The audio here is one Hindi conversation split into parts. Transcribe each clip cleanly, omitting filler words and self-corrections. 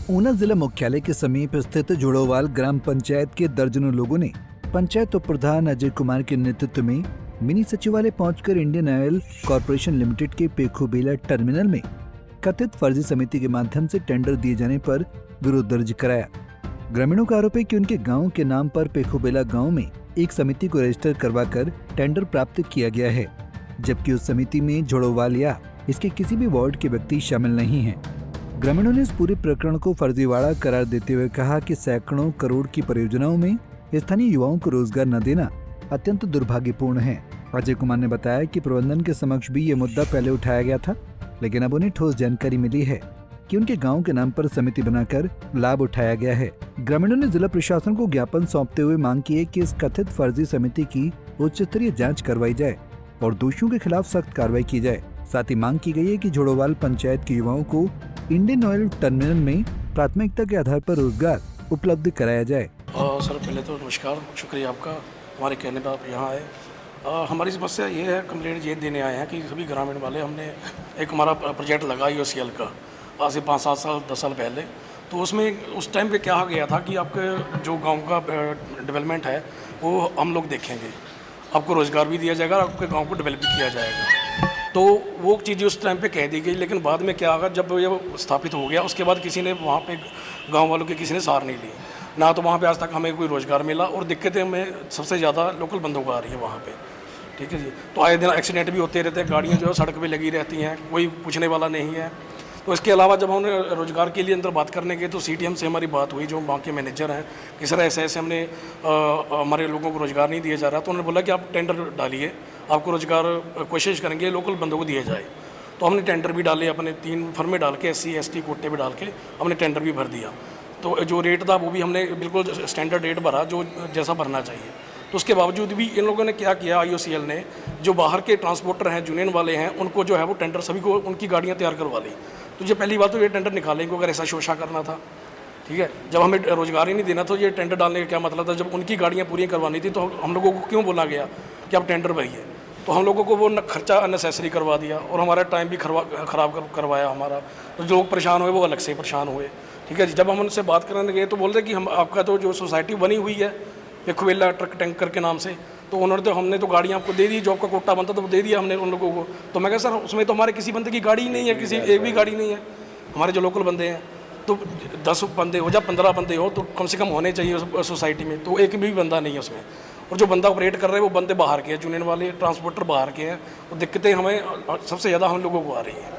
ऊना जिला मुख्यालय के समीप स्थित जुड़ोवाल ग्राम पंचायत के दर्जनों लोगों ने पंचायत उप प्रधान अजय कुमार के नेतृत्व में मिनी सचिवालय पहुंचकर इंडियन ऑयल कॉरपोरेशन लिमिटेड के पेखोबेला टर्मिनल में कथित फर्जी समिति के माध्यम से टेंडर दिए जाने पर विरोध दर्ज कराया। ग्रामीणों का आरोप है कि उनके गांव के नाम पर पेखोबेला गांव में एक समिति को रजिस्टर करवाकर टेंडर प्राप्त किया गया है, जबकि उस समिति में जुड़ोवाल या इसके किसी भी वार्ड के व्यक्ति शामिल नहीं हैं। ग्रामीणों ने इस पूरे प्रकरण को फर्जीवाड़ा करार देते हुए कहा कि सैकड़ों करोड़ की परियोजनाओं में स्थानीय युवाओं को रोजगार न देना अत्यंत दुर्भाग्यपूर्ण है। अजय कुमार ने बताया कि प्रबंधन के समक्ष भी ये मुद्दा पहले उठाया गया था, लेकिन अब उन्हें ठोस जानकारी मिली है कि उनके गांव के नाम पर समिति बनाकर लाभ उठाया गया है। ग्रामीणों ने जिला प्रशासन को ज्ञापन सौंपते हुए मांग की है कि इस कथित फर्जी समिति की उच्च स्तरीय जाँच करवाई जाए और दोषियों के खिलाफ सख्त कार्रवाई की जाए। साथ ही मांग की गई है कि जुड़ोवाल पंचायत के युवाओं को इंडियन ऑयल टर्मिनल में प्राथमिकता के आधार पर रोजगार उपलब्ध कराया जाए। सर पहले तो नमस्कार, शुक्रिया आपका हमारे कहने पर आप यहाँ आए। हमारी समस्या ये है, कंप्लेंट ये देने आए हैं कि सभी ग्रामीण वाले हमने एक हमारा प्रोजेक्ट लगा यूसीएल का आज से 5-7 साल 10 साल पहले। तो उसमें उस टाइम पे कहा गया था कि आपके जो गांव का डेवलपमेंट है वो हम लोग देखेंगे, आपको रोज़गार भी दिया जाएगा, आपके गांव को डेवलप भी किया जाएगा। तो वो चीज़ उस टाइम पे कह दी गई, लेकिन बाद में क्या होगा, जब ये स्थापित हो गया उसके बाद किसी ने वहाँ पे गांव वालों के किसी ने सार नहीं ली, ना तो वहाँ पे आज तक हमें कोई रोज़गार मिला और दिक्कतें हमें सबसे ज़्यादा लोकल बंदों को आ रही है वहाँ पे। ठीक है जी। तो आए दिन एक्सीडेंट भी होते रहते हैं, गाड़ियाँ जो है सड़क पे लगी रहती हैं, कोई पूछने वाला नहीं है। तो इसके अलावा जब हमने रोज़गार के लिए अंदर बात करने गए तो सीटीएम से हमारी बात हुई, जो वहाँ के मैनेजर हैं, कि सर ऐसे ऐसे हमने हमारे लोगों को रोज़गार नहीं दिया जा रहा। तो उन्होंने बोला कि आप टेंडर डालिए, आपको रोज़गार कोशिश करेंगे लोकल बंदों को दिया जाए। तो हमने टेंडर भी डाले, अपने 3 फर्में डाल के SC ST कोटे भी डाल के हमने टेंडर भी भर दिया। तो जो रेट था वो भी हमने बिल्कुल स्टैंडर्ड रेट भरा, जो जैसा भरना चाहिए। तो उसके बावजूद भी इन लोगों ने क्या किया, IOCL ने, जो बाहर के ट्रांसपोर्टर हैं, यूनियन वाले हैं, उनको जो है वो टेंडर सभी को उनकी गाड़ियाँ तैयार करवा ली। तो ये पहली बात तो ये टेंडर निकालेंगे अगर ऐसा शोषा करना था। ठीक है, जब हमें रोज़गार ही नहीं देना तो ये टेंडर डालने का क्या मतलब था। जब उनकी गाड़ियाँ पूरी करवानी थी तो हम लोगों को क्यों बोला गया कि आप टेंडर भरिए। तो हम लोगों को वो खर्चा अननेसेसरी करवा दिया और हमारा टाइम भी खराब करवाया हमारा। तो जो लोग परेशान हुए वो अलग से परेशान हुए। ठीक है जी। जब हम उनसे बात करने गए तो बोल रहे कि हम आपका तो जो सोसाइटी बनी हुई है पेखोबेला ट्रक टैंकर के नाम से, तो उन्होंने हमने तो गाड़ियाँ आपको दे दी, जो आपका कोटा बनता तो वो दे दिया हमने उन लोगों को। तो मैं कहा सर उसमें तो हमारे किसी बंदे की गाड़ी ही नहीं है, किसी एक भी गाड़ी नहीं है हमारे जो लोकल बंदे हैं। तो 10 बंदे हो या 15 बंदे हो तो कम से कम होने चाहिए सोसाइटी में, तो एक भी बंदा नहीं है उसमें। और जो बंदा ऑपरेट कर रहे हैं वो बंदे बाहर के हैं, यूनियन वाले ट्रांसपोर्टर बाहर के हैं। तो दिक्कतें हमें सबसे ज़्यादा हम लोगों को आ रही हैं।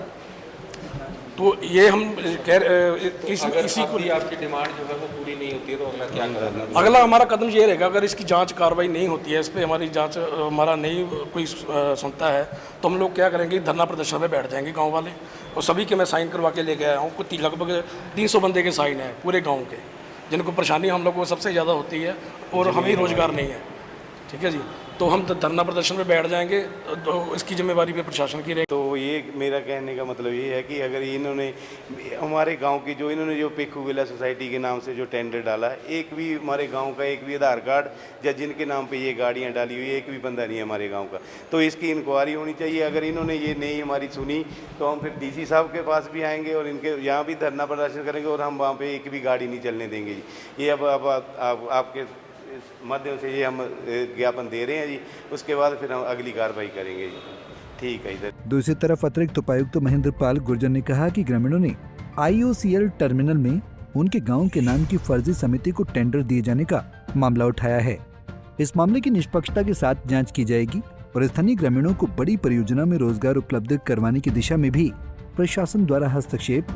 तो ये हम इसी को आपकी डिमांड जो है वो पूरी नहीं होती है तो अगला क्या करना? अगला हमारा कदम ये रहेगा, अगर इसकी जांच कार्रवाई नहीं होती है, इस पर हमारी जांच हमारा नहीं कोई सुनता है, तो हम लोग क्या करेंगे, धरना प्रदर्शन में बैठ जाएंगे गांव वाले। और सभी के मैं साइन करवा के लेके आया हूँ, कुछ लगभग 300 बंदे के साइन हैं पूरे गाँव के, जिनको परेशानी हम लोग को सबसे ज़्यादा होती है और हमें रोज़गार नहीं है। ठीक है जी। तो हम धरना प्रदर्शन में बैठ जाएंगे, तो इसकी जिम्मेवारी पे प्रशासन की रहेगी। तो ये मेरा कहने का मतलब ये है कि अगर इन्होंने हमारे गांव की जो पेखोबेला सोसाइटी के नाम से जो टेंडर डाला, एक भी हमारे गांव का एक भी आधार कार्ड या जिनके नाम पे ये गाड़ियां डाली हुई एक भी बंदा नहीं है हमारे गांव का, तो इसकी इंक्वायरी होनी चाहिए। अगर इन्होंने ये नहीं हमारी सुनी तो हम फिर DC साहब के पास भी आएंगे और इनके यहाँ भी धरना प्रदर्शन करेंगे और हम वहाँ पर एक भी गाड़ी नहीं चलने देंगे जी। ये अब आपके इस माध्यम से ये हम ज्ञापन दे रहे हैं जी। उसके बाद फिर हम अगली कार्रवाई करेंगे जी। ठीक है। इधर दूसरी तरफ अतिरिक्त उपायुक्त महेंद्र पाल गुर्जर ने कहा कि ग्रामीणों ने IOCL टर्मिनल में उनके गांव के नाम की फर्जी समिति को टेंडर दिए जाने का मामला उठाया है। इस मामले की निष्पक्षता के साथ जांच की जाएगी और स्थानीय ग्रामीणों को बड़ी परियोजना में रोजगार उपलब्ध करवाने की दिशा में भी प्रशासन द्वारा हस्तक्षेप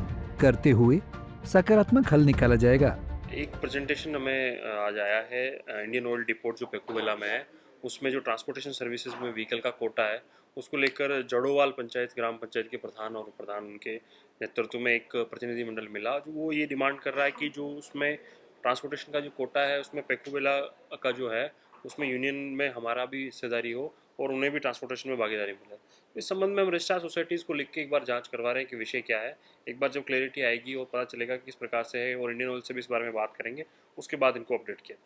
करते हुए सकारात्मक हल निकाला जाएगा। एक प्रेजेंटेशन हमें आज आया है इंडियन ऑयल डिपोट जो पेखोबेला में है, उसमें जो ट्रांसपोर्टेशन सर्विसेज में व्हीकल का कोटा है उसको लेकर जड़ोवाल पंचायत ग्राम पंचायत के प्रधान और प्रधान उनके नेतृत्व में एक प्रतिनिधिमंडल मिला, जो वो ये डिमांड कर रहा है कि जो उसमें ट्रांसपोर्टेशन का जो कोटा है उसमें पेखोबेला का जो है उसमें यूनियन में हमारा भी हिस्सेदारी हो और उन्हें भी ट्रांसपोर्टेशन में भागीदारी मिले। इस संबंध में हम रजिस्ट्रार सोसाइटीज़ को लिख के एक बार जांच करवा रहे हैं कि विषय क्या है। एक बार जब क्लैरिटी आएगी और पता चलेगा किस प्रकार से है, और इंडियन ऑयल से भी इस बारे में बात करेंगे, उसके बाद इनको अपडेट किया।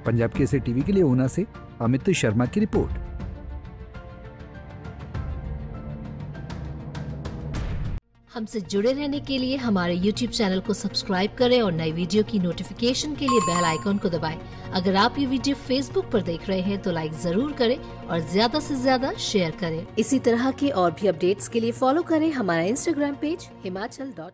पंजाब केसरी टीवी के लिए ऊना से अमित शर्मा की रिपोर्ट। हमसे जुड़े रहने के लिए हमारे YouTube चैनल को सब्सक्राइब करें और नई वीडियो की नोटिफिकेशन के लिए बेल आइकॉन को दबाएं। अगर आप ये वीडियो Facebook पर देख रहे हैं तो लाइक जरूर करें और ज्यादा से ज्यादा शेयर करें। इसी तरह के और भी अपडेट्स के लिए फॉलो करें हमारा Instagram पेज himachal.ke।